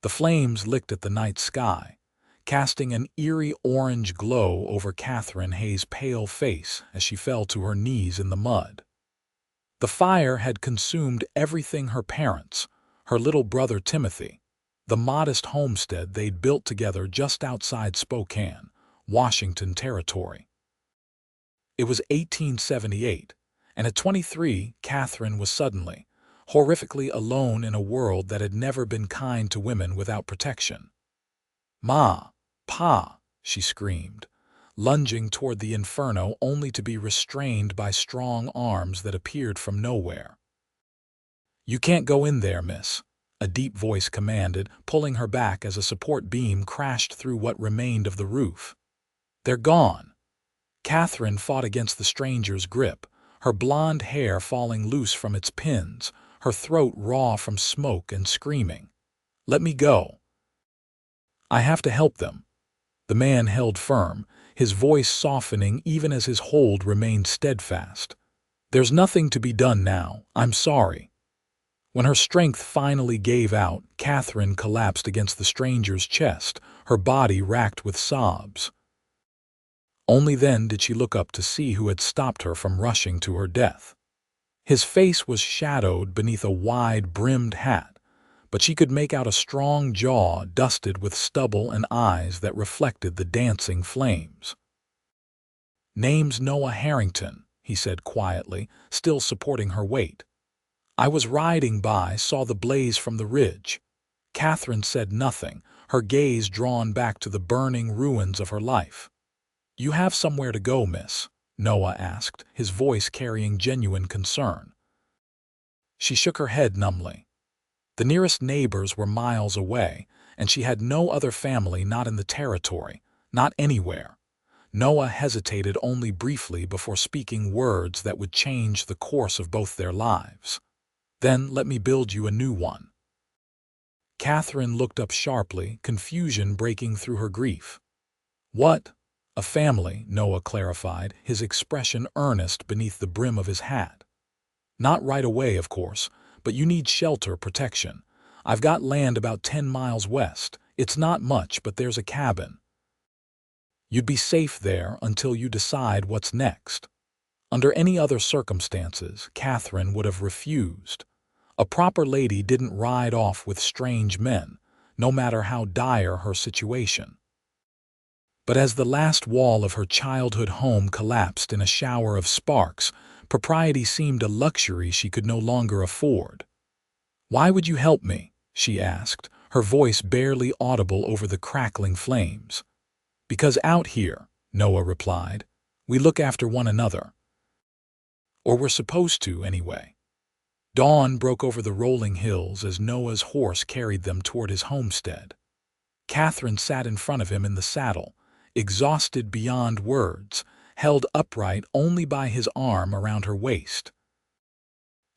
The flames licked at the night sky, casting an eerie orange glow over Katherine Hayes' pale face as she fell to her knees in the mud. The fire had consumed everything her parents, her little brother Timothy, the modest homestead they'd built together just outside Spokane, Washington Territory. It was 1878, and at 23, Katherine was suddenly, horrifically alone in a world that had never been kind to women without protection. "Ma, Pa," she screamed, lunging toward the inferno only to be restrained by strong arms that appeared from nowhere. "You can't go in there, miss," a deep voice commanded, pulling her back as a support beam crashed through what remained of the roof. "They're gone." Katherine fought against the stranger's grip, her blonde hair falling loose from its pins, her throat raw from smoke and screaming. "Let me go. I have to help them." The man held firm, his voice softening even as his hold remained steadfast. "There's nothing to be done now. I'm sorry." When her strength finally gave out, Katherine collapsed against the stranger's chest, her body racked with sobs. Only then did she look up to see who had stopped her from rushing to her death. His face was shadowed beneath a wide-brimmed hat, but she could make out a strong jaw dusted with stubble and eyes that reflected the dancing flames. "Name's Noah Harrington," he said quietly, still supporting her weight. "I was riding by, saw the blaze from the ridge." Katherine said nothing, her gaze drawn back to the burning ruins of her life. "You have somewhere to go, miss?" Noah asked, his voice carrying genuine concern. She shook her head numbly. The nearest neighbors were miles away, and she had no other family not in the territory, not anywhere. Noah hesitated only briefly before speaking words that would change the course of both their lives. "Then let me build you a new one." Katherine looked up sharply, confusion breaking through her grief. "What?" "A family," Noah clarified, his expression earnest beneath the brim of his hat. "Not right away, of course, but you need shelter, protection. I've got land about 10 miles west. It's not much, but there's a cabin. You'd be safe there until you decide what's next." Under any other circumstances, Katherine would have refused. A proper lady didn't ride off with strange men, no matter how dire her situation. But as the last wall of her childhood home collapsed in a shower of sparks, propriety seemed a luxury she could no longer afford. "Why would you help me?" she asked, her voice barely audible over the crackling flames. "Because out here," Noah replied, "we look after one another. Or we're supposed to, anyway." Dawn broke over the rolling hills as Noah's horse carried them toward his homestead. Katherine sat in front of him in the saddle, exhausted beyond words, held upright only by his arm around her waist.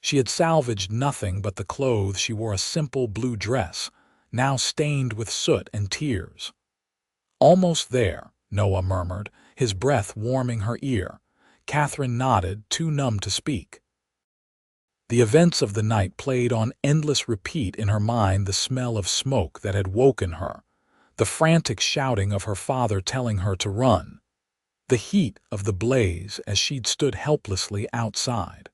She had salvaged nothing but the clothes. She wore a simple blue dress, now stained with soot and tears. "Almost there," Noah murmured, his breath warming her ear. Katherine nodded, too numb to speak. The events of the night played on endless repeat in her mind, the smell of smoke that had woken her, the frantic shouting of her father telling her to run, the heat of the blaze as she'd stood helplessly outside.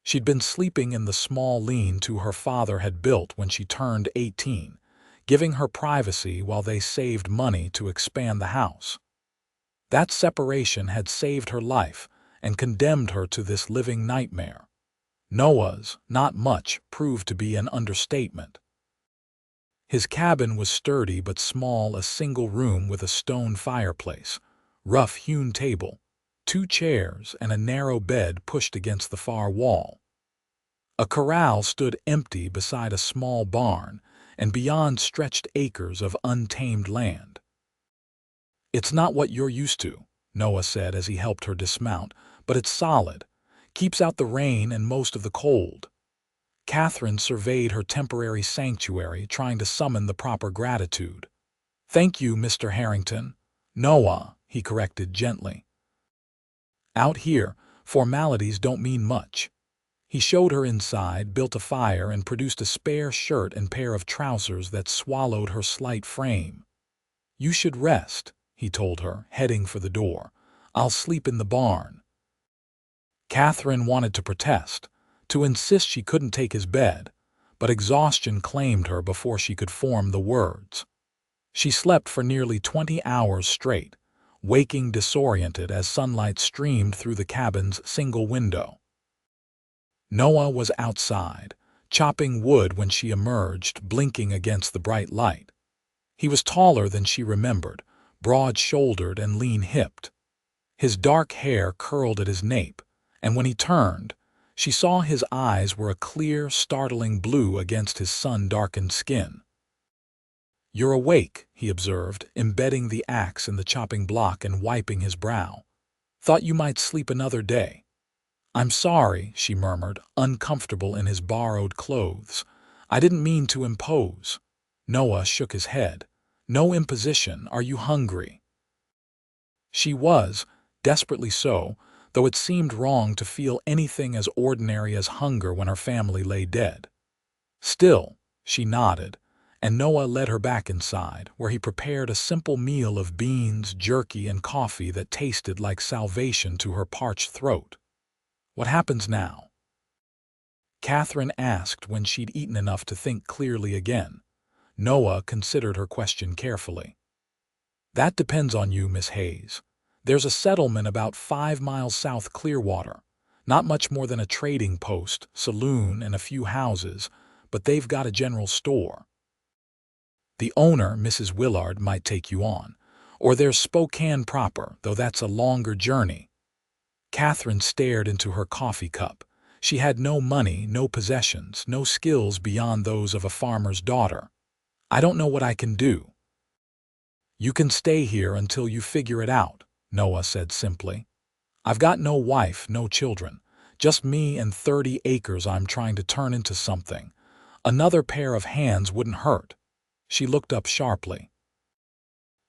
She'd been sleeping in the small lean-to her father had built when she turned 18, giving her privacy while they saved money to expand the house. That separation had saved her life and condemned her to this living nightmare. Noah's "not much" proved to be an understatement. His cabin was sturdy but small, a single room with a stone fireplace, rough-hewn table, 2 chairs, and a narrow bed pushed against the far wall. A corral stood empty beside a small barn, and beyond stretched acres of untamed land. "It's not what you're used to," Noah said as he helped her dismount, "but it's solid, keeps out the rain and most of the cold." Katherine surveyed her temporary sanctuary, trying to summon the proper gratitude. "Thank you, Mr. Harrington." "Noah," he corrected gently. "Out here, formalities don't mean much." He showed her inside, built a fire, and produced a spare shirt and pair of trousers that swallowed her slight frame. "You should rest," he told her, heading for the door. "I'll sleep in the barn." Katherine wanted to protest, to insist she couldn't take his bed, but exhaustion claimed her before she could form the words. She slept for nearly 20 hours straight, waking disoriented as sunlight streamed through the cabin's single window. Noah was outside, chopping wood when she emerged, blinking against the bright light. He was taller than she remembered, broad-shouldered and lean-hipped. His dark hair curled at his nape, and when he turned, she saw his eyes were a clear, startling blue against his sun-darkened skin. "You're awake," he observed, embedding the axe in the chopping block and wiping his brow. "Thought you might sleep another day." "I'm sorry," she murmured, uncomfortable in his borrowed clothes. "I didn't mean to impose." Noah shook his head. "No imposition. Are you hungry?" She was, desperately so, though it seemed wrong to feel anything as ordinary as hunger when her family lay dead. Still, she nodded, and Noah led her back inside, where he prepared a simple meal of beans, jerky, and coffee that tasted like salvation to her parched throat. "What happens now?" Katherine asked when she'd eaten enough to think clearly again. Noah considered her question carefully. "That depends on you, Miss Hayes. There's a settlement about 5 miles south Clearwater, not much more than a trading post, saloon, and a few houses, but they've got a general store. The owner, Mrs. Willard, might take you on. Or there's Spokane proper, though that's a longer journey." Katherine stared into her coffee cup. She had no money, no possessions, no skills beyond those of a farmer's daughter. "I don't know what I can do." "You can stay here until you figure it out," Noah said simply. "I've got no wife, no children. Just me and 30 acres I'm trying to turn into something. Another pair of hands wouldn't hurt." She looked up sharply.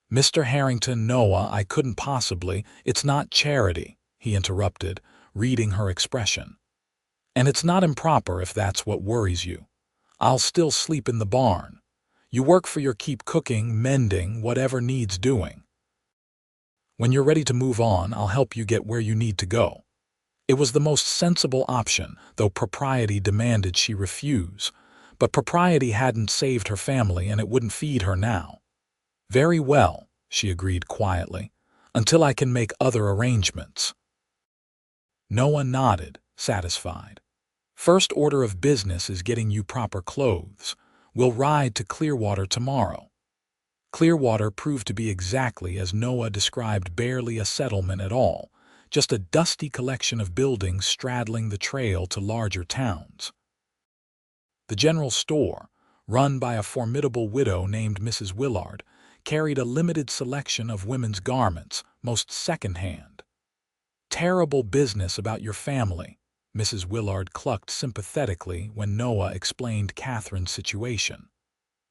"Mr. Harrington, Noah, I couldn't possibly—" "It's not charity," he interrupted, reading her expression. "And it's not improper if that's what worries you. I'll still sleep in the barn. You work for your keep, cooking, mending, whatever needs doing. When you're ready to move on, I'll help you get where you need to go." It was the most sensible option, though propriety demanded she refuse. But propriety hadn't saved her family, and it wouldn't feed her now. "Very well," she agreed quietly, "until I can make other arrangements." Noah nodded, satisfied. "First order of business is getting you proper clothes. We'll ride to Clearwater tomorrow." Clearwater proved to be exactly as Noah described, barely a settlement at all, just a dusty collection of buildings straddling the trail to larger towns. The general store, run by a formidable widow named Mrs. Willard, carried a limited selection of women's garments, most second-hand. "Terrible business about your family," Mrs. Willard clucked sympathetically when Noah explained Katherine's situation.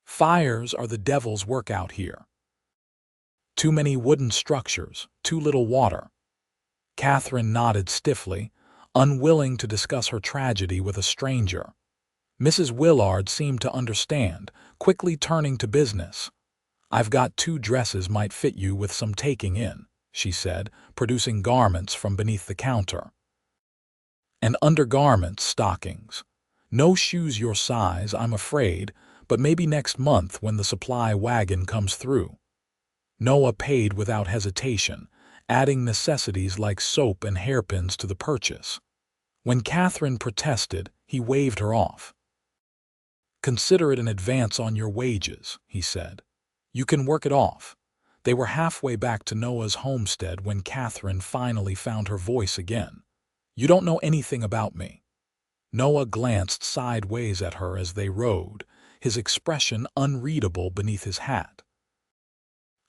"Fires are the devil's work out here. Too many wooden structures, too little water." Katherine nodded stiffly, unwilling to discuss her tragedy with a stranger. Mrs. Willard seemed to understand, quickly turning to business. "I've got 2 dresses might fit you with some taking in," she said, producing garments from beneath the counter. "And undergarments, stockings. No shoes your size, I'm afraid, but maybe next month when the supply wagon comes through." Noah paid without hesitation, adding necessities like soap and hairpins to the purchase. When Katherine protested, he waved her off. "Consider it an advance on your wages," he said. "You can work it off." They were halfway back to Noah's homestead when Katherine finally found her voice again. "You don't know anything about me." Noah glanced sideways at her as they rode, his expression unreadable beneath his hat.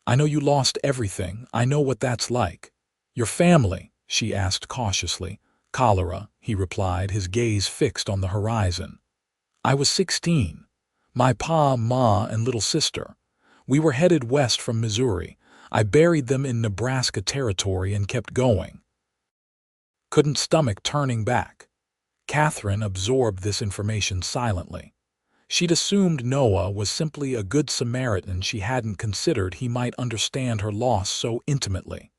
"I know you lost everything. I know what that's like." "Your family?" she asked cautiously. "Cholera," he replied, his gaze fixed on the horizon. "I was 16. My pa, ma, and little sister. We were headed west from Missouri. I buried them in Nebraska territory and kept going. Couldn't stomach turning back." Katherine absorbed this information silently. She'd assumed Noah was simply a good Samaritan. She hadn't considered he might understand her loss so intimately.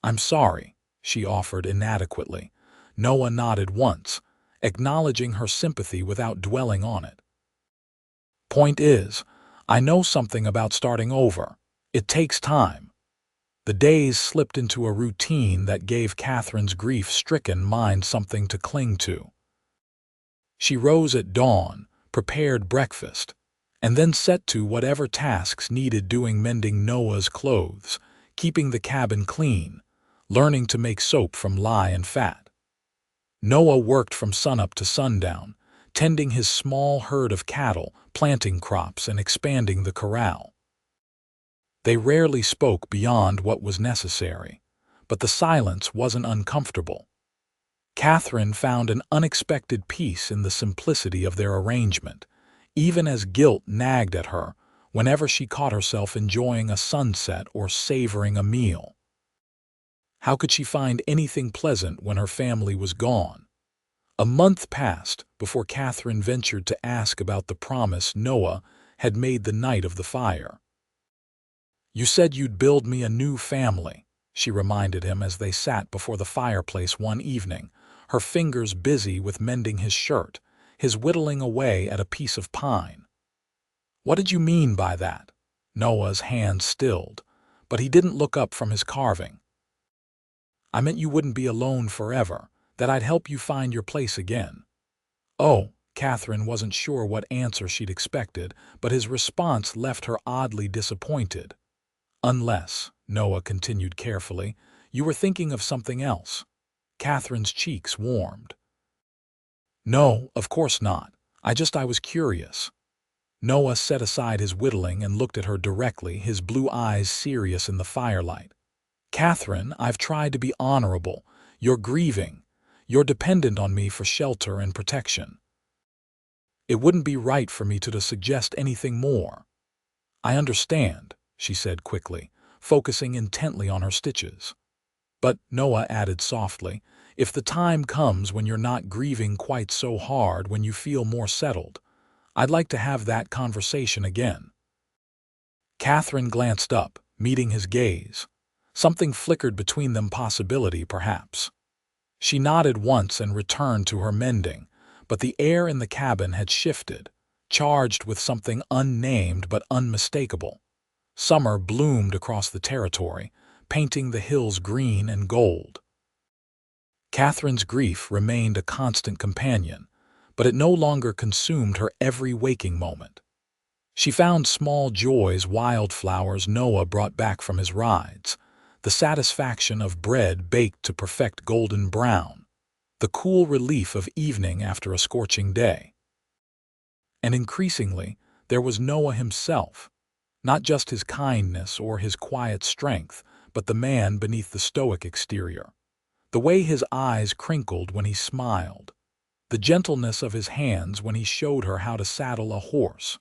"I'm sorry," she offered inadequately. Noah nodded once, acknowledging her sympathy without dwelling on it. "Point is, I know something about starting over. It takes time." The days slipped into a routine that gave Katherine's grief-stricken mind something to cling to. She rose at dawn, prepared breakfast, and then set to whatever tasks needed doing, mending Noah's clothes, keeping the cabin clean, learning to make soap from lye and fat. Noah worked from sunup to sundown, tending his small herd of cattle, planting crops, and expanding the corral. They rarely spoke beyond what was necessary, but the silence wasn't uncomfortable. Katherine found an unexpected peace in the simplicity of their arrangement, even as guilt nagged at her whenever she caught herself enjoying a sunset or savoring a meal. How could she find anything pleasant when her family was gone? A month passed before Katherine ventured to ask about the promise Noah had made the night of the fire. "You said you'd build me a new family," she reminded him as they sat before the fireplace one evening, her fingers busy with mending his shirt, his whittling away at a piece of pine. "What did you mean by that?" Noah's hand stilled, but he didn't look up from his carving. "I meant you wouldn't be alone forever, that I'd help you find your place again." "Oh," Katherine wasn't sure what answer she'd expected, but his response left her oddly disappointed. "Unless," Noah continued carefully, "you were thinking of something else." Katherine's cheeks warmed. "No, of course not. I was curious." Noah set aside his whittling and looked at her directly, his blue eyes serious in the firelight. "Katherine, I've tried to be honorable. You're grieving. You're dependent on me for shelter and protection. It wouldn't be right for me to suggest anything more." "I understand," she said quickly, focusing intently on her stitches. "But," Noah added softly, "if the time comes when you're not grieving quite so hard, when you feel more settled, I'd like to have that conversation again." Katherine glanced up, meeting his gaze. Something flickered between them, possibility, perhaps. She nodded once and returned to her mending, but the air in the cabin had shifted, charged with something unnamed but unmistakable. Summer bloomed across the territory, painting the hills green and gold. Katherine's grief remained a constant companion, but it no longer consumed her every waking moment. She found small joys, wildflowers Noah brought back from his rides, the satisfaction of bread baked to perfect golden brown, the cool relief of evening after a scorching day. And increasingly, there was Noah himself, not just his kindness or his quiet strength, but the man beneath the stoic exterior. The way his eyes crinkled when he smiled, the gentleness of his hands when he showed her how to saddle a horse,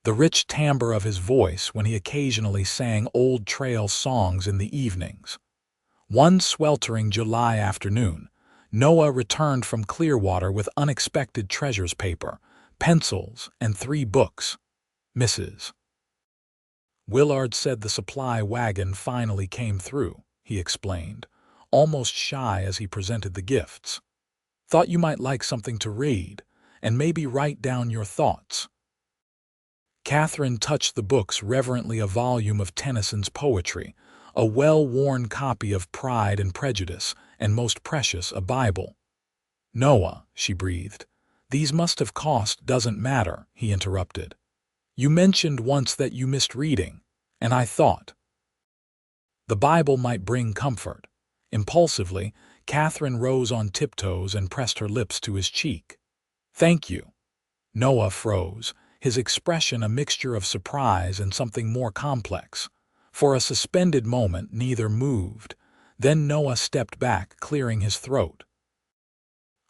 the rich timbre of his voice when he occasionally sang old trail songs in the evenings. One sweltering July afternoon, Noah returned from Clearwater with unexpected treasures: paper, pencils, and 3 books. "Mrs. Willard said the supply wagon finally came through," he explained, almost shy as he presented the gifts. "Thought you might like something to read, and maybe write down your thoughts." Katherine touched the books reverently, a volume of Tennyson's poetry, a well-worn copy of Pride and Prejudice, and most precious, a Bible. "Noah," she breathed. "These must have cost." "Doesn't matter," he interrupted. "You mentioned once that you missed reading, and I thought the Bible might bring comfort." Impulsively, Katherine rose on tiptoes and pressed her lips to his cheek. "Thank you." Noah froze, his expression a mixture of surprise and something more complex. For a suspended moment, neither moved. Then Noah stepped back, clearing his throat.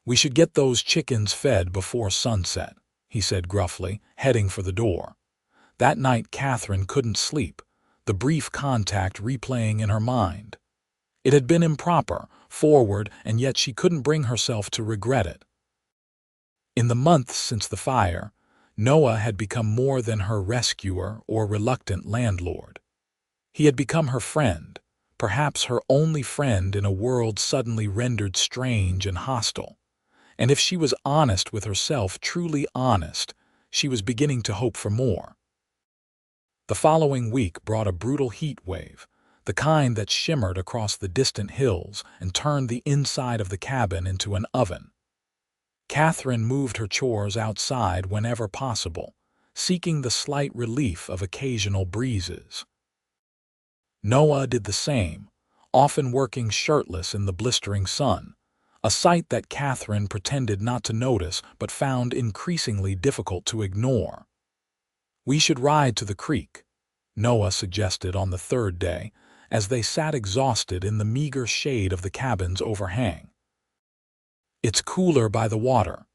"We should get those chickens fed before sunset," he said gruffly, heading for the door. That night Katherine couldn't sleep, the brief contact replaying in her mind. It had been improper, forward, and yet she couldn't bring herself to regret it. In the months since the fire, Noah had become more than her rescuer or reluctant landlord. He had become her friend, perhaps her only friend in a world suddenly rendered strange and hostile. And if she was honest with herself, truly honest, she was beginning to hope for more. The following week brought a brutal heat wave, the kind that shimmered across the distant hills and turned the inside of the cabin into an oven. Katherine moved her chores outside whenever possible, seeking the slight relief of occasional breezes. Noah did the same, often working shirtless in the blistering sun, a sight that Katherine pretended not to notice but found increasingly difficult to ignore. "We should ride to the creek," Noah suggested on the third day, as they sat exhausted in the meager shade of the cabin's overhang. "It's cooler by the water."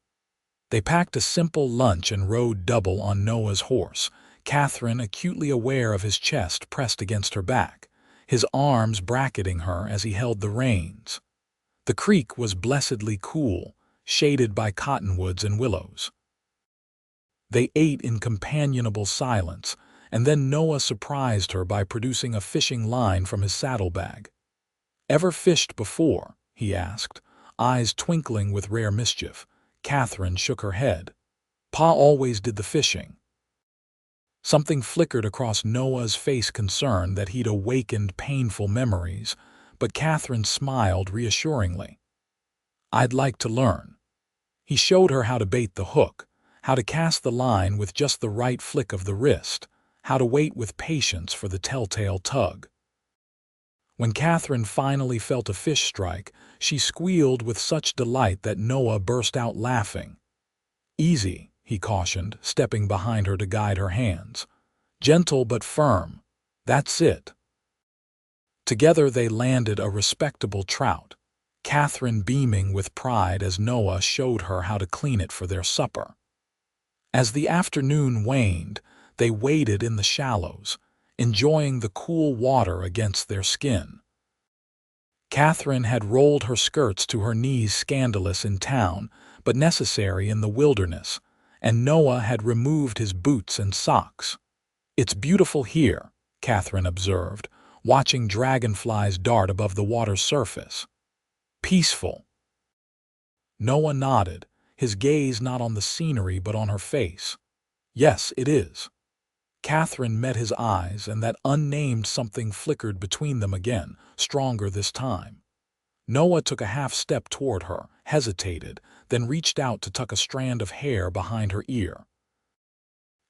They packed a simple lunch and rode double on Noah's horse, Katherine acutely aware of his chest pressed against her back, his arms bracketing her as he held the reins. The creek was blessedly cool, shaded by cottonwoods and willows. They ate in companionable silence, and then Noah surprised her by producing a fishing line from his saddlebag. "Ever fished before?" he asked, eyes twinkling with rare mischief. Katherine shook her head. "Pa always did the fishing." Something flickered across Noah's face, concern that he'd awakened painful memories, but Katherine smiled reassuringly. "I'd like to learn." He showed her how to bait the hook, how to cast the line with just the right flick of the wrist, how to wait with patience for the telltale tug. When Katherine finally felt a fish strike, she squealed with such delight that Noah burst out laughing. "Easy," he cautioned, stepping behind her to guide her hands. "Gentle but firm. That's it." Together they landed a respectable trout, Katherine beaming with pride as Noah showed her how to clean it for their supper. As the afternoon waned, they waded in the shallows, enjoying the cool water against their skin. Katherine had rolled her skirts to her knees, scandalous in town, but necessary in the wilderness, and Noah had removed his boots and socks. "It's beautiful here," Katherine observed, watching dragonflies dart above the water's surface. "Peaceful." Noah nodded, his gaze not on the scenery but on her face. "Yes, it is." Katherine met his eyes, and that unnamed something flickered between them again, stronger this time. Noah took a half step toward her, hesitated, then reached out to tuck a strand of hair behind her ear.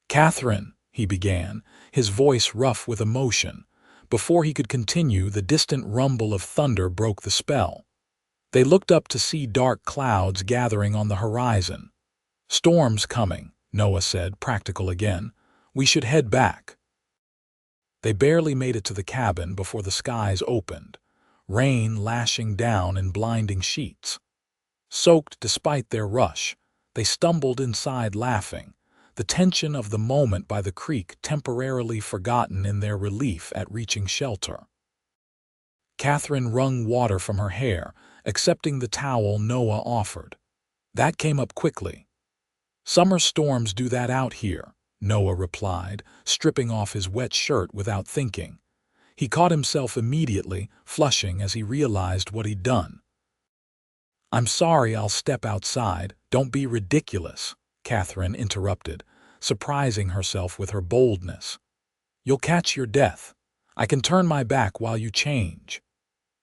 "Katherine," he began, his voice rough with emotion. Before he could continue, the distant rumble of thunder broke the spell. They looked up to see dark clouds gathering on the horizon. "Storm's coming," Noah said, practical again. "We should head back." They barely made it to the cabin before the skies opened, rain lashing down in blinding sheets. Soaked despite their rush, they stumbled inside laughing, the tension of the moment by the creek temporarily forgotten in their relief at reaching shelter. Katherine wrung water from her hair, accepting the towel Noah offered. That came up quickly. "Summer storms do that out here," Noah replied, stripping off his wet shirt without thinking. He caught himself immediately, flushing as he realized what he'd done. "I'm sorry, I'll step outside. Don't be ridiculous," Katherine interrupted, surprising herself with her boldness. "You'll catch your death. I can turn my back while you change."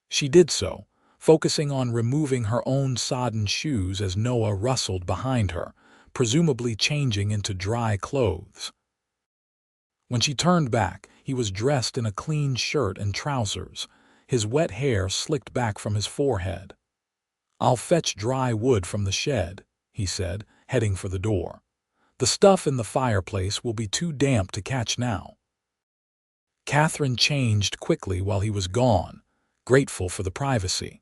She did so, focusing on removing her own sodden shoes as Noah rustled behind her, presumably changing into dry clothes. When she turned back, he was dressed in a clean shirt and trousers, his wet hair slicked back from his forehead. "I'll fetch dry wood from the shed," he said, heading for the door. "The stuff in the fireplace will be too damp to catch now." Katherine changed quickly while he was gone, grateful for the privacy.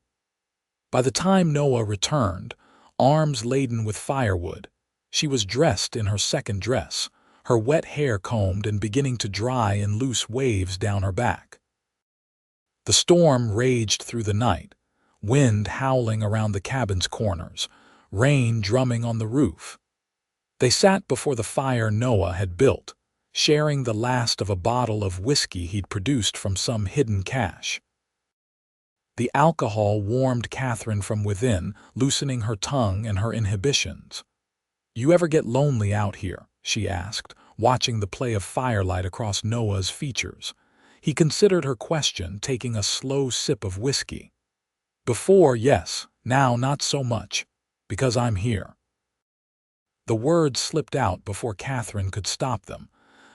By the time Noah returned, arms laden with firewood, she was dressed in her second dress, her wet hair combed and beginning to dry in loose waves down her back. The storm raged through the night, wind howling around the cabin's corners, rain drumming on the roof. They sat before the fire Noah had built, sharing the last of a bottle of whiskey he'd produced from some hidden cache. The alcohol warmed Katherine from within, loosening her tongue and her inhibitions. "You ever get lonely out here?" she asked, watching the play of firelight across Noah's features. He considered her question, taking a slow sip of whiskey. "Before, yes. Now, not so much. Because I'm here." The words slipped out before Katherine could stop them.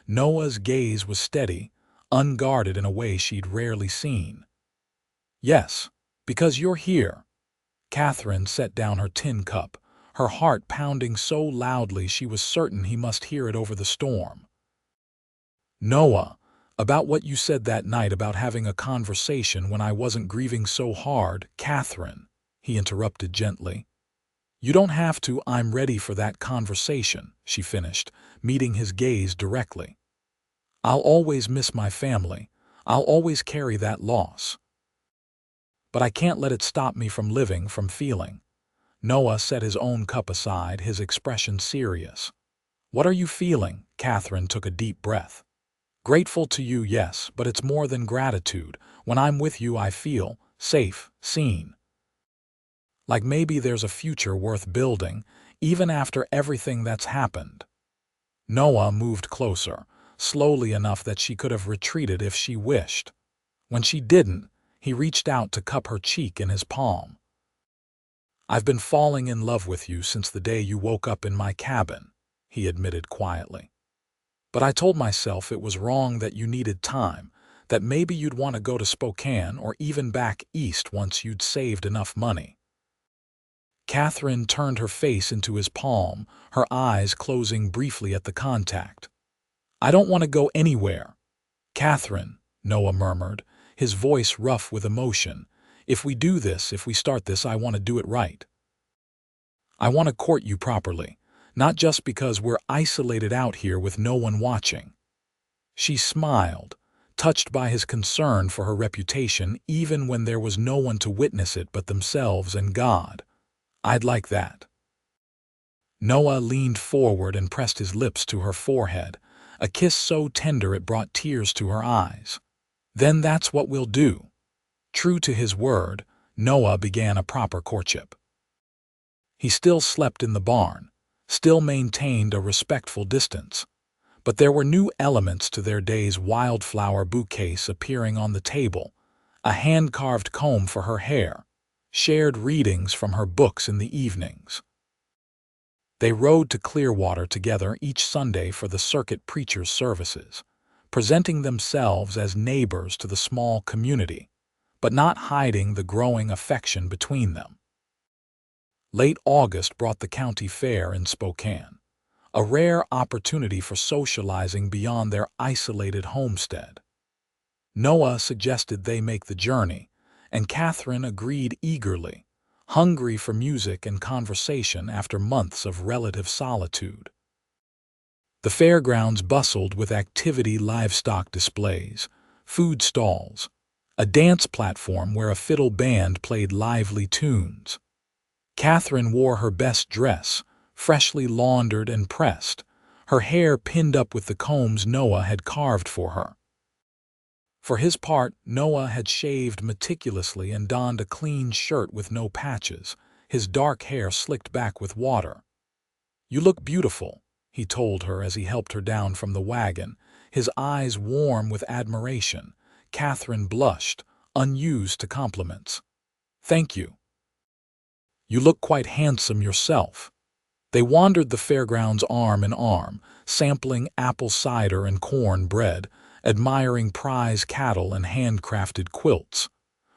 Noah's gaze was steady, unguarded in a way she'd rarely seen. "Yes, because you're here." Katherine set down her tin cup, her heart pounding so loudly she was certain he must hear it over the storm. "Noah, about what you said that night about having a conversation when I wasn't grieving so hard, Katherine," he interrupted gently. "You don't have to. I'm ready for that conversation," she finished, meeting his gaze directly. "I'll always miss my family. I'll always carry that loss. But I can't let it stop me from living, from feeling." Noah set his own cup aside, his expression serious. "What are you feeling?" Katherine took a deep breath. "Grateful to you, yes, but it's more than gratitude. When I'm with you, I feel safe, seen. Like maybe there's a future worth building, even after everything that's happened." Noah moved closer, slowly enough that she could have retreated if she wished. When she didn't, he reached out to cup her cheek in his palm. "I've been falling in love with you since the day you woke up in my cabin," he admitted quietly. "But I told myself it was wrong, that you needed time, that maybe you'd want to go to Spokane or even back east once you'd saved enough money." Katherine turned her face into his palm, her eyes closing briefly at the contact. "I don't want to go anywhere." "Katherine," Noah murmured, his voice rough with emotion, "if we do this, if we start this, I want to do it right. I want to court you properly, not just because we're isolated out here with no one watching." She smiled, touched by his concern for her reputation even when there was no one to witness it but themselves and God. "I'd like that." Noah leaned forward and pressed his lips to her forehead, a kiss so tender it brought tears to her eyes. "Then that's what we'll do." True to his word, Noah began a proper courtship. He still slept in the barn, still maintained a respectful distance. But there were new elements to their day's wildflower bouquets appearing on the table: a hand-carved comb for her hair, shared readings from her books in the evenings. They rode to Clearwater together each Sunday for the circuit preacher's services, presenting themselves as neighbors to the small community, but not hiding the growing affection between them. Late August brought the county fair in Spokane, a rare opportunity for socializing beyond their isolated homestead. Noah suggested they make the journey, and Katherine agreed eagerly, hungry for music and conversation after months of relative solitude. The fairgrounds bustled with activity: livestock displays, food stalls, a dance platform where a fiddle band played lively tunes. Katherine wore her best dress, freshly laundered and pressed, her hair pinned up with the combs Noah had carved for her. For his part, Noah had shaved meticulously and donned a clean shirt with no patches, his dark hair slicked back with water. "You look beautiful," he told her as he helped her down from the wagon, his eyes warm with admiration. Katherine blushed, unused to compliments. "Thank you. You look quite handsome yourself." They wandered the fairgrounds arm in arm, sampling apple cider and corn bread, admiring prize cattle and handcrafted quilts.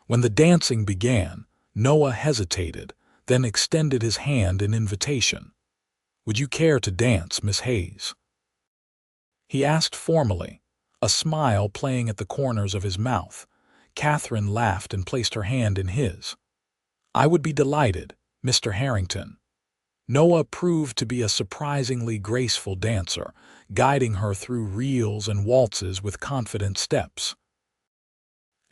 When the dancing began, Noah hesitated, then extended his hand in invitation. "Would you care to dance, Miss Hayes?" he asked formally, a smile playing at the corners of his mouth. Katherine laughed and placed her hand in his. "I would be delighted, Mr. Harrington." Noah proved to be a surprisingly graceful dancer, guiding her through reels and waltzes with confident steps.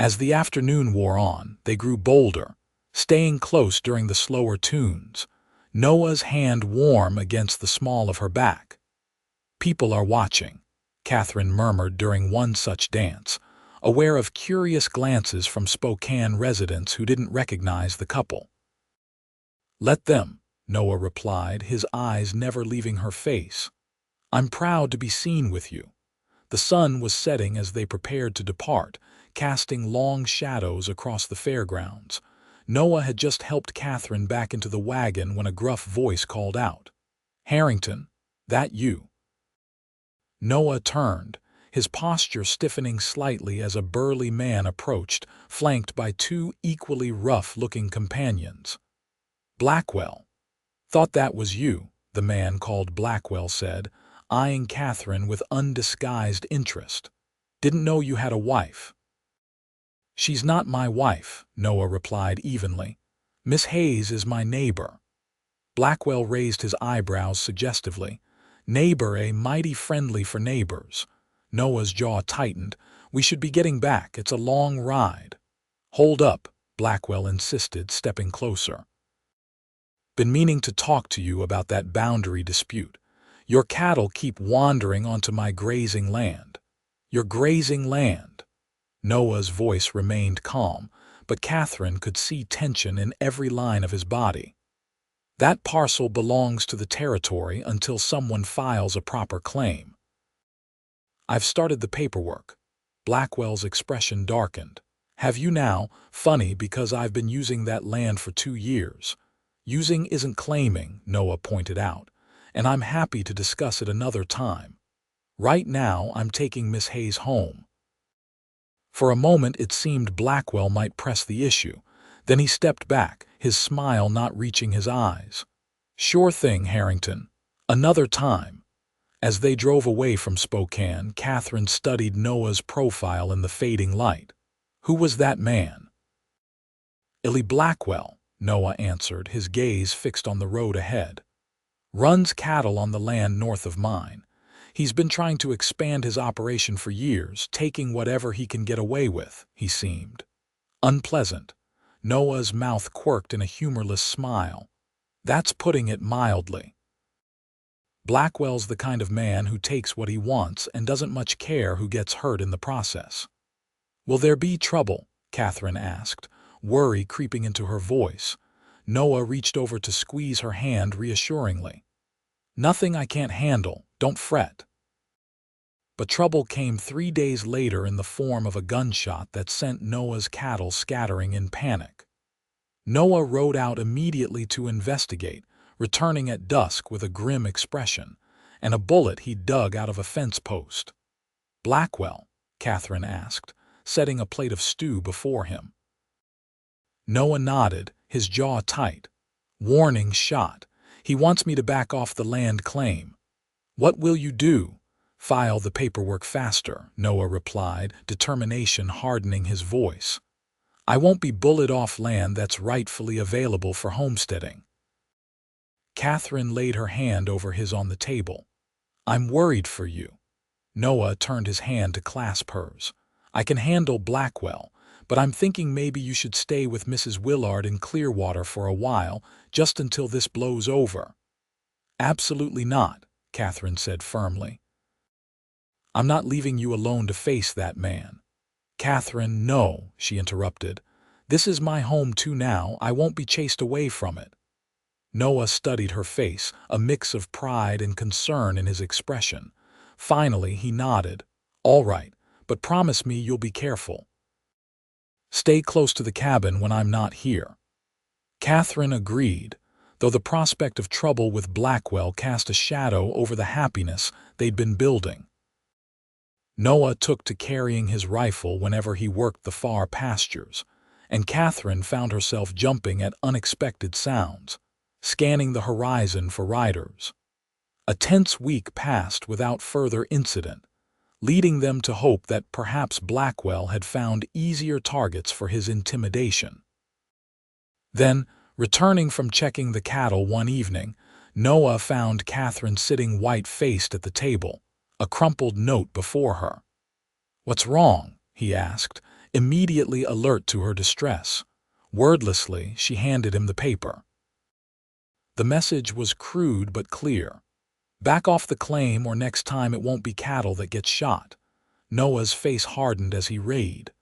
As the afternoon wore on, they grew bolder, staying close during the slower tunes, Noah's hand warm against the small of her back. "People are watching," Katherine murmured during one such dance, aware of curious glances from Spokane residents who didn't recognize the couple. "Let them," Noah replied, his eyes never leaving her face. "I'm proud to be seen with you." The sun was setting as they prepared to depart, casting long shadows across the fairgrounds. Noah had just helped Katherine back into the wagon when a gruff voice called out, "Harrington, that you?" Noah turned, his posture stiffening slightly as a burly man approached, flanked by two equally rough-looking companions. "Blackwell. Thought that was you," the man called Blackwell said, eyeing Katherine with undisguised interest. "Didn't know you had a wife." "She's not my wife," Noah replied evenly. "Miss Hayes is my neighbor." Blackwell raised his eyebrows suggestively. "Neighbor, mighty friendly for neighbors." Noah's jaw tightened. "We should be getting back. It's a long ride." "Hold up," Blackwell insisted, stepping closer. "Been meaning to talk to you about that boundary dispute. Your cattle keep wandering onto my grazing land." "Your grazing land?" Noah's voice remained calm, but Katherine could see tension in every line of his body. "That parcel belongs to the territory until someone files a proper claim." "I've started the paperwork." Blackwell's expression darkened. "Have you now? Funny, because I've been using that land for 2 years. Using isn't claiming," Noah pointed out, "and I'm happy to discuss it another time. Right now, I'm taking Miss Hayes home." For a moment it seemed Blackwell might press the issue. Then he stepped back, his smile not reaching his eyes. "Sure thing, Harrington. Another time." As they drove away from Spokane, Katherine studied Noah's profile in the fading light. "Who was that man?" "Illy Blackwell," Noah answered, his gaze fixed on the road ahead. "Runs cattle on the land north of mine. He's been trying to expand his operation for years, taking whatever he can get away with," he seemed. "Unpleasant." Noah's mouth quirked in a humorless smile. "That's putting it mildly." "Blackwell's the kind of man who takes what he wants and doesn't much care who gets hurt in the process." "Will there be trouble?" Katherine asked, worry creeping into her voice. Noah reached over to squeeze her hand reassuringly. "Nothing I can't handle, don't fret." But trouble came 3 days later in the form of a gunshot that sent Noah's cattle scattering in panic. Noah rode out immediately to investigate, returning at dusk with a grim expression, and a bullet he dug out of a fence post. "Blackwell?" Katherine asked, setting a plate of stew before him. Noah nodded, his jaw tight. "Warning shot. He wants me to back off the land claim." "What will you do?" "File the paperwork faster," Noah replied, determination hardening his voice. "I won't be bullied off land that's rightfully available for homesteading." Katherine laid her hand over his on the table. "I'm worried for you." Noah turned his hand to clasp hers. "I can handle Blackwell, but I'm thinking maybe you should stay with Mrs. Willard in Clearwater for a while, just until this blows over." "Absolutely not," Katherine said firmly. "I'm not leaving you alone to face that man." "Katherine, no," she interrupted. "This is my home too now. I won't be chased away from it." Noah studied her face, a mix of pride and concern in his expression. Finally, he nodded. "All right, but promise me you'll be careful. Stay close to the cabin when I'm not here." Katherine agreed, though the prospect of trouble with Blackwell cast a shadow over the happiness they'd been building. Noah took to carrying his rifle whenever he worked the far pastures, and Katherine found herself jumping at unexpected sounds, scanning the horizon for riders. A tense week passed without further incident, leading them to hope that perhaps Blackwell had found easier targets for his intimidation. Then, returning from checking the cattle one evening, Noah found Katherine sitting white-faced at the table, a crumpled note before her. "What's wrong?" he asked, immediately alert to her distress. Wordlessly, she handed him the paper. The message was crude but clear. Back off the claim or next time it won't be cattle that gets shot. Noah's face hardened as he read.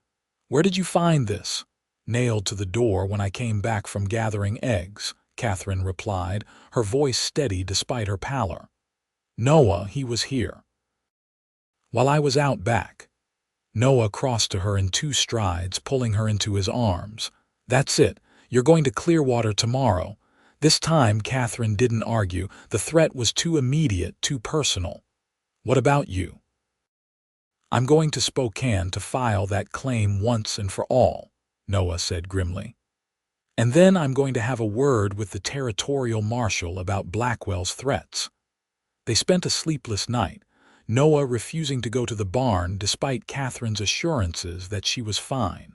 Where did you find this? Nailed to the door when I came back from gathering eggs, Katherine replied, her voice steady despite her pallor. Noah, he was here. While I was out back. Noah crossed to her in 2 strides, pulling her into his arms. That's it. You're going to Clearwater tomorrow. This time, Katherine didn't argue. The threat was too immediate, too personal. What about you? I'm going to Spokane to file that claim once and for all, Noah said grimly. And then I'm going to have a word with the territorial marshal about Blackwell's threats. They spent a sleepless night, Noah refusing to go to the barn despite Katherine's assurances that she was fine.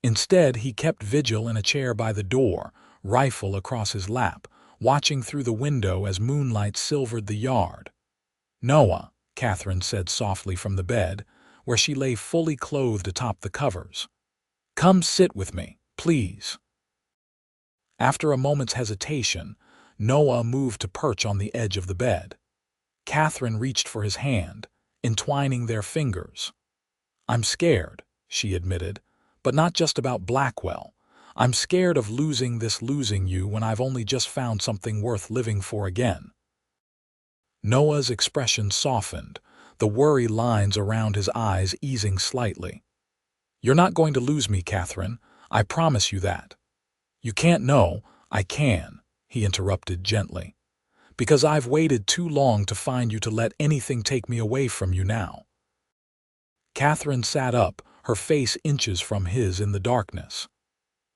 Instead, he kept vigil in a chair by the door, rifle across his lap, watching through the window as moonlight silvered the yard. Noah, Katherine said softly from the bed, where she lay fully clothed atop the covers. Come sit with me, please. After a moment's hesitation, Noah moved to perch on the edge of the bed. Katherine reached for his hand, entwining their fingers. I'm scared, she admitted, but not just about Blackwell. I'm scared of losing you when I've only just found something worth living for again. Noah's expression softened, the worry lines around his eyes easing slightly. You're not going to lose me, Katherine. I promise you that. You can't know. I can, he interrupted gently. Because I've waited too long to find you to let anything take me away from you now. Katherine sat up, her face inches from his in the darkness.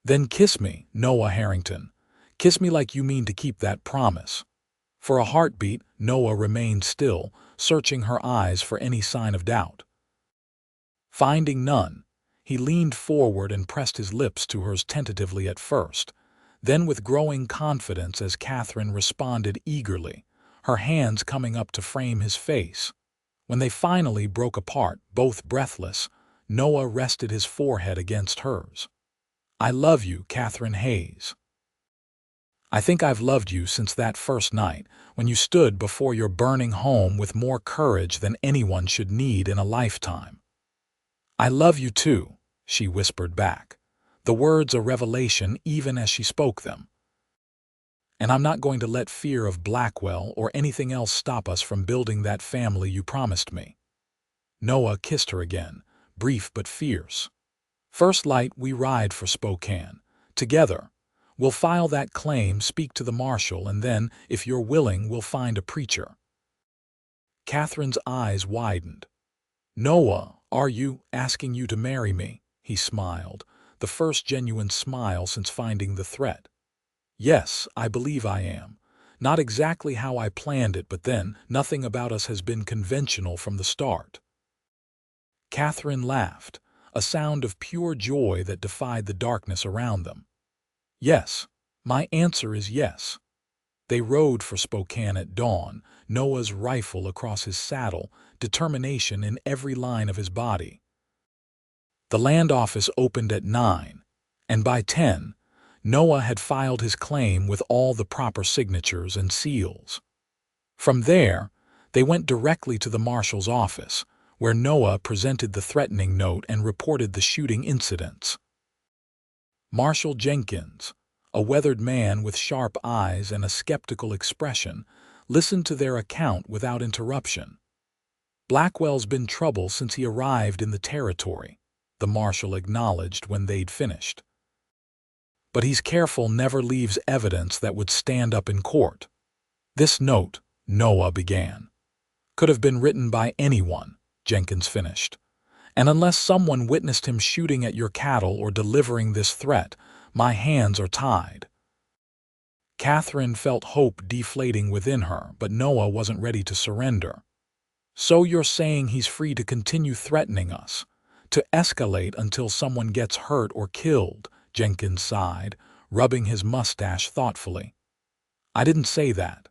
Then kiss me, Noah Harrington. Kiss me like you mean to keep that promise. For a heartbeat, Noah remained still, searching her eyes for any sign of doubt. Finding none, he leaned forward and pressed his lips to hers tentatively at first, then with growing confidence as Katherine responded eagerly, her hands coming up to frame his face. When they finally broke apart, both breathless, Noah rested his forehead against hers. I love you, Katherine Hayes. I think I've loved you since that first night, when you stood before your burning home with more courage than anyone should need in a lifetime. I love you too, she whispered back, the words a revelation even as she spoke them. And I'm not going to let fear of Blackwell or anything else stop us from building that family you promised me. Noah kissed her again, brief but fierce. First light, we ride for Spokane. Together. We'll file that claim, speak to the marshal, and then, if you're willing, we'll find a preacher. Katherine's eyes widened. Noah, are you asking you to marry me? He smiled, the first genuine smile since finding the threat. Yes, I believe I am. Not exactly how I planned it, but then, nothing about us has been conventional from the start. Katherine laughed, a sound of pure joy that defied the darkness around them. Yes, my answer is yes. They rode for Spokane at dawn, Noah's rifle across his saddle, determination in every line of his body. The land office opened at 9, and by 10, Noah had filed his claim with all the proper signatures and seals. From there, they went directly to the marshal's office, where Noah presented the threatening note and reported the shooting incidents. Marshal Jenkins, a weathered man with sharp eyes and a skeptical expression, listened to their account without interruption. Blackwell's been trouble since he arrived in the territory, the marshal acknowledged when they'd finished. But he's careful never leaves evidence that would stand up in court. This note, Noah began, could have been written by anyone, Jenkins finished. And unless someone witnessed him shooting at your cattle or delivering this threat, my hands are tied. Katherine felt hope deflating within her, but Noah wasn't ready to surrender. So you're saying he's free to continue threatening us, to escalate until someone gets hurt or killed, Jenkins sighed, rubbing his mustache thoughtfully. I didn't say that.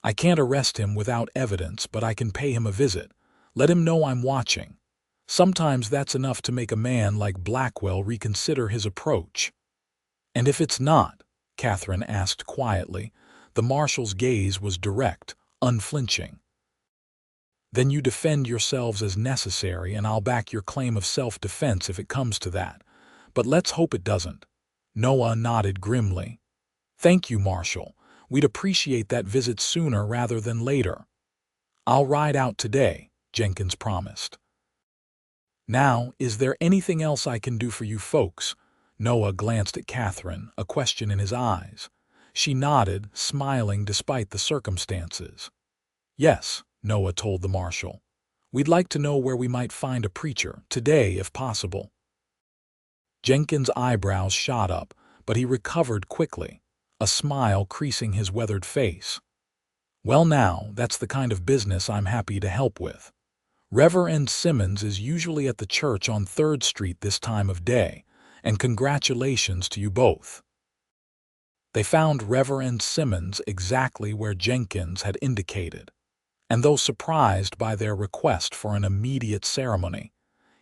I can't arrest him without evidence, but I can pay him a visit. Let him know I'm watching. Sometimes that's enough to make a man like Blackwell reconsider his approach. And if it's not, Katherine asked quietly, the marshal's gaze was direct, unflinching. Then you defend yourselves as necessary, and I'll back your claim of self-defense if it comes to that. But let's hope it doesn't. Noah nodded grimly. Thank you, Marshal. We'd appreciate that visit sooner rather than later. I'll ride out today, Jenkins promised. Now, is there anything else I can do for you folks? Noah glanced at Katherine, a question in his eyes. She nodded, smiling despite the circumstances. Yes, Noah told the marshal. We'd like to know where we might find a preacher, today if possible. Jenkins' eyebrows shot up, but he recovered quickly, a smile creasing his weathered face. Well now, that's the kind of business I'm happy to help with. Reverend Simmons is usually at the church on 3rd Street this time of day, and congratulations to you both. They found Reverend Simmons exactly where Jenkins had indicated, and though surprised by their request for an immediate ceremony,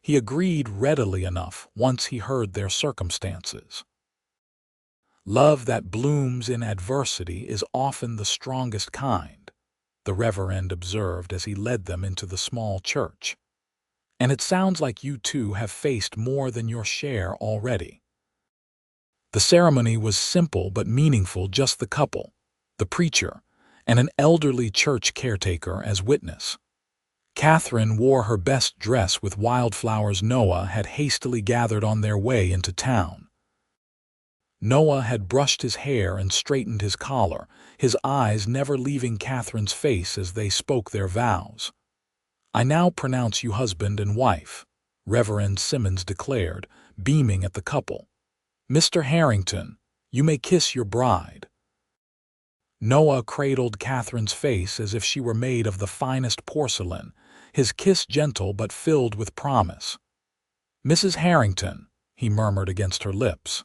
he agreed readily enough once he heard their circumstances. Love that blooms in adversity is often the strongest kind, the Reverend observed as he led them into the small church. And it sounds like you two have faced more than your share already. The ceremony was simple but meaningful, just the couple, the preacher, and an elderly church caretaker as witness. Katherine wore her best dress with wildflowers Noah had hastily gathered on their way into town. Noah had brushed his hair and straightened his collar, his eyes never leaving Katherine's face as they spoke their vows. I now pronounce you husband and wife, Reverend Simmons declared, beaming at the couple. Mr. Harrington, you may kiss your bride. Noah cradled Katherine's face as if she were made of the finest porcelain, his kiss gentle but filled with promise. Mrs. Harrington, he murmured against her lips.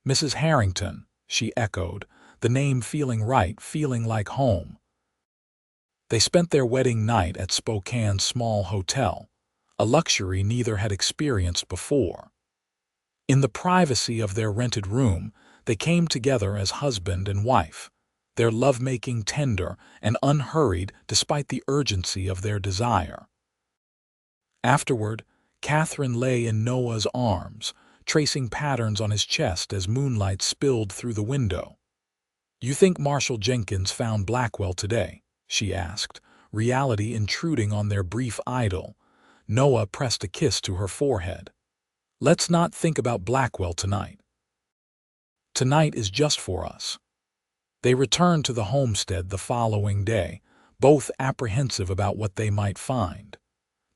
Mrs. Harrington, she echoed, the name feeling right, feeling like home. They spent their wedding night at Spokane's small hotel, a luxury neither had experienced before. In the privacy of their rented room, they came together as husband and wife, their lovemaking tender and unhurried despite the urgency of their desire. Afterward, Katherine lay in Noah's arms, tracing patterns on his chest as moonlight spilled through the window. You think Marshal Jenkins found Blackwell today? She asked, reality intruding on their brief idyll. Noah pressed a kiss to her forehead. Let's not think about Blackwell tonight. Tonight is just for us. They returned to the homestead the following day, both apprehensive about what they might find.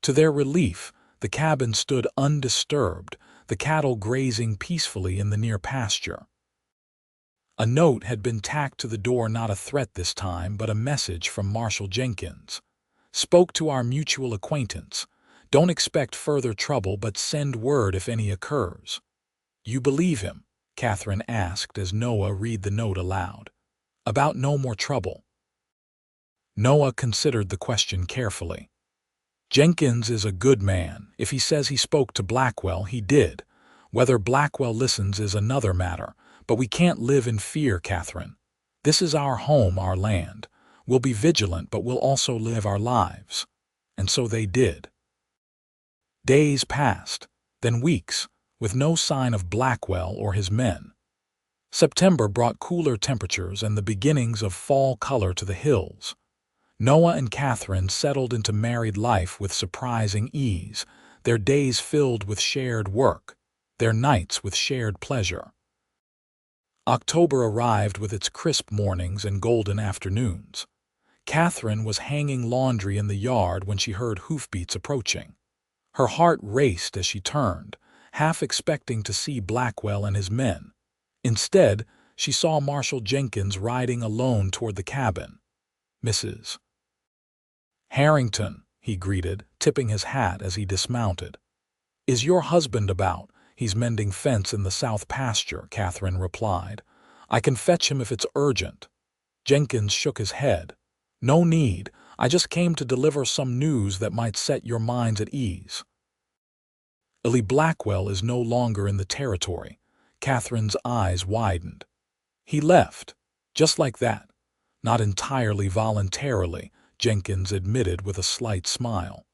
To their relief, the cabin stood undisturbed, the cattle grazing peacefully in the near pasture. A note had been tacked to the door, not a threat this time, but a message from Marshal Jenkins. Spoke to our mutual acquaintance. Don't expect further trouble, but send word if any occurs. You believe him? Katherine asked as Noah read the note aloud. About no more trouble. Noah considered the question carefully. Jenkins is a good man. If he says he spoke to Blackwell, he did. Whether Blackwell listens is another matter, but we can't live in fear, Katherine. This is our home, our land. We'll be vigilant, but we'll also live our lives. And so they did. Days passed, then weeks, with no sign of Blackwell or his men. September brought cooler temperatures and the beginnings of fall color to the hills. Noah and Katherine settled into married life with surprising ease, their days filled with shared work, their nights with shared pleasure. October arrived with its crisp mornings and golden afternoons. Katherine was hanging laundry in the yard when she heard hoofbeats approaching. Her heart raced as she turned, half expecting to see Blackwell and his men. Instead, she saw Marshal Jenkins riding alone toward the cabin. Mrs. Harrington, he greeted, tipping his hat as he dismounted. Is your husband about? He's mending fence in the south pasture, Katherine replied. I can fetch him if it's urgent. Jenkins shook his head. No need. I just came to deliver some news that might set your minds at ease. Illy Blackwell is no longer in the territory. Catherine's eyes widened. He left, just like that. Not entirely voluntarily, Jenkins admitted with a slight smile.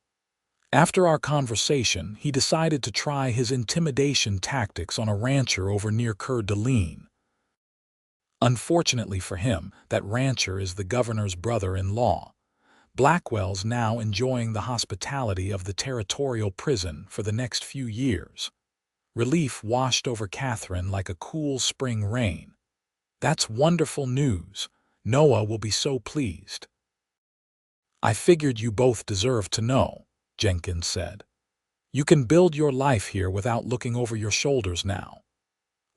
After our conversation, he decided to try his intimidation tactics on a rancher over near Coeur d'Alene. Unfortunately for him, that rancher is the governor's brother-in-law. Blackwell's now enjoying the hospitality of the territorial prison for the next few years. Relief washed over Katherine like a cool spring rain. That's wonderful news. Noah will be so pleased. I figured you both deserved to know, Jenkins said. You can build your life here without looking over your shoulders now.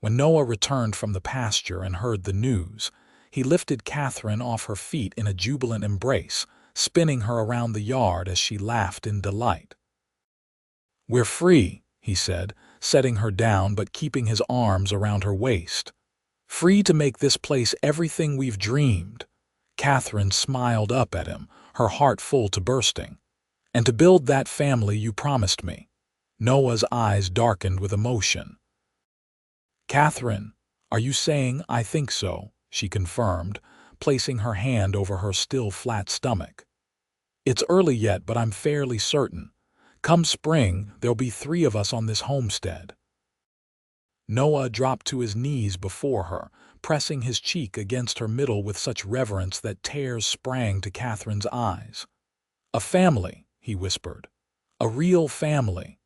When Noah returned from the pasture and heard the news, he lifted Katherine off her feet in a jubilant embrace, spinning her around the yard as she laughed in delight. We're free, he said, setting her down but keeping his arms around her waist. Free to make this place everything we've dreamed. Katherine smiled up at him, her heart full to bursting. And to build that family you promised me. Noah's eyes darkened with emotion. Katherine, are you saying I think so? She confirmed, placing her hand over her still flat stomach. It's early yet, but I'm fairly certain. Come spring, there'll be 3 of us on this homestead. Noah dropped to his knees before her, pressing his cheek against her middle with such reverence that tears sprang to Katherine's eyes. A family, he whispered. A real family.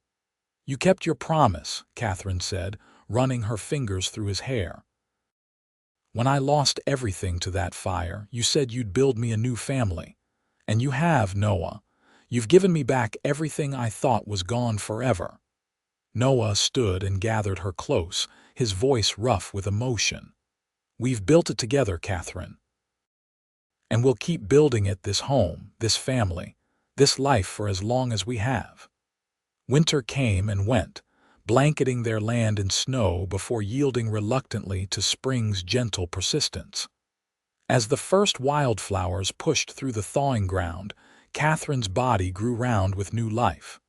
You kept your promise, Katherine said, running her fingers through his hair. When I lost everything to that fire, you said you'd build me a new family. And you have, Noah. You've given me back everything I thought was gone forever. Noah stood and gathered her close, his voice rough with emotion. We've built it together, Katherine. And we'll keep building it, this home, this family, this life for as long as we have. Winter came and went, blanketing their land in snow before yielding reluctantly to spring's gentle persistence. As the first wildflowers pushed through the thawing ground, Katherine's body grew round with new life.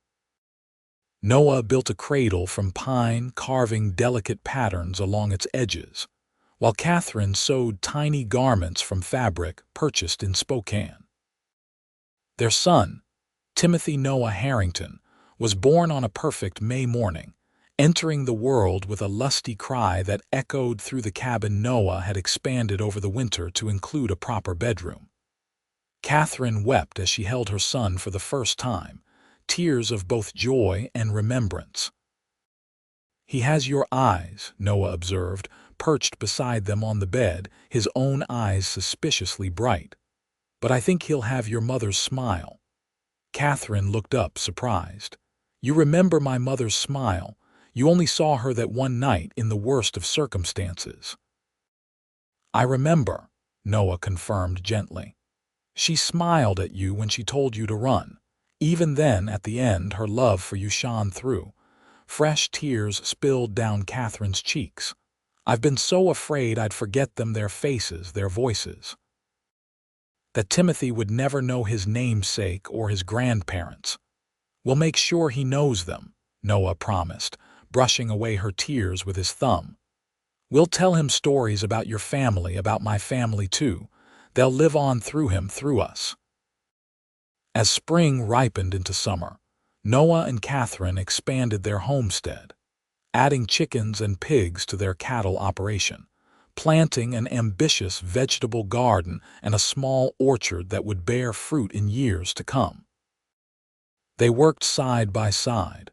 Noah built a cradle from pine, carving delicate patterns along its edges, while Katherine sewed tiny garments from fabric purchased in Spokane. Their son, Timothy Noah Harrington, was born on a perfect May morning, entering the world with a lusty cry that echoed through the cabin Noah had expanded over the winter to include a proper bedroom. Katherine wept as she held her son for the first time, tears of both joy and remembrance. He has your eyes, Noah observed, perched beside them on the bed, his own eyes suspiciously bright. But I think he'll have your mother's smile. Katherine looked up, surprised. You remember my mother's smile. You only saw her that one night in the worst of circumstances. I remember, Noah confirmed gently. She smiled at you when she told you to run. Even then, at the end, her love for you shone through. Fresh tears spilled down Katherine's cheeks. I've been so afraid I'd forget them, their faces, their voices. That Timothy would never know his namesake or his grandparents. We'll make sure he knows them, Noah promised, brushing away her tears with his thumb. We'll tell him stories about your family, about my family too. They'll live on through him, through us. As spring ripened into summer, Noah and Katherine expanded their homestead, adding chickens and pigs to their cattle operation, planting an ambitious vegetable garden and a small orchard that would bear fruit in years to come. They worked side by side,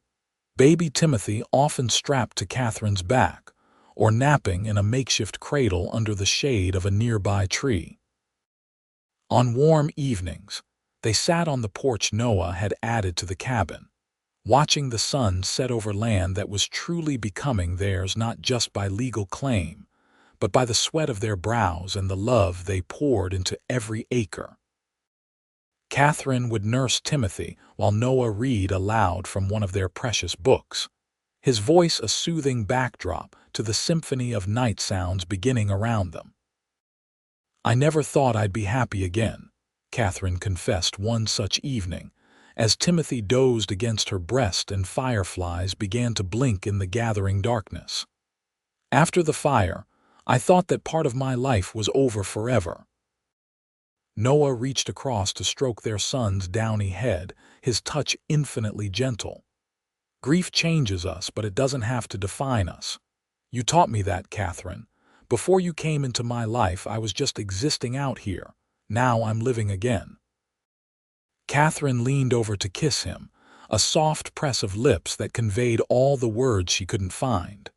baby Timothy often strapped to Katherine's back, or napping in a makeshift cradle under the shade of a nearby tree. On warm evenings, they sat on the porch Noah had added to the cabin, watching the sun set over land that was truly becoming theirs not just by legal claim, but by the sweat of their brows and the love they poured into every acre. Katherine would nurse Timothy while Noah read aloud from one of their precious books, his voice a soothing backdrop to the symphony of night sounds beginning around them. I never thought I'd be happy again, Katherine confessed one such evening, as Timothy dozed against her breast and fireflies began to blink in the gathering darkness. After the fire, I thought that part of my life was over forever. Noah reached across to stroke their son's downy head, his touch infinitely gentle. Grief changes us, but it doesn't have to define us. You taught me that, Katherine. Before you came into my life, I was just existing out here. Now I'm living again. Katherine leaned over to kiss him, a soft press of lips that conveyed all the words she couldn't find.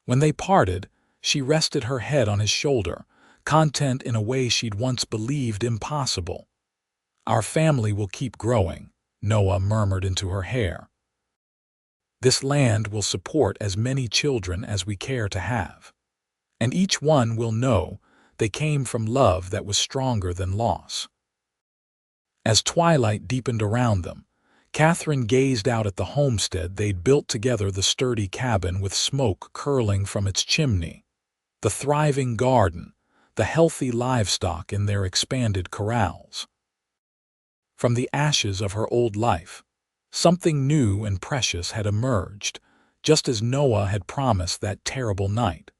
When they parted, she rested her head on his shoulder, content in a way she'd once believed impossible. Our family will keep growing, Noah murmured into her hair. This land will support as many children as we care to have. And each one will know they came from love that was stronger than loss. As twilight deepened around them, Katherine gazed out at the homestead they'd built together, the sturdy cabin with smoke curling from its chimney, the thriving garden, the healthy livestock in their expanded corrals. From the ashes of her old life, something new and precious had emerged, just as Noah had promised that terrible night.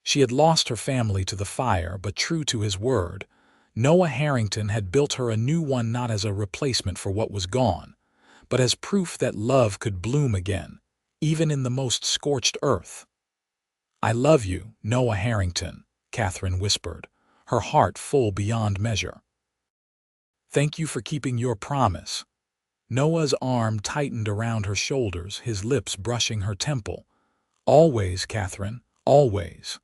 She had lost her family to the fire, but true to his word, Noah Harrington had built her a new one, not as a replacement for what was gone, but as proof that love could bloom again, even in the most scorched earth. "I love you, Noah Harrington," Katherine whispered, her heart full beyond measure. "Thank you for keeping your promise." Noah's arm tightened around her shoulders, his lips brushing her temple. "Always, Katherine, always."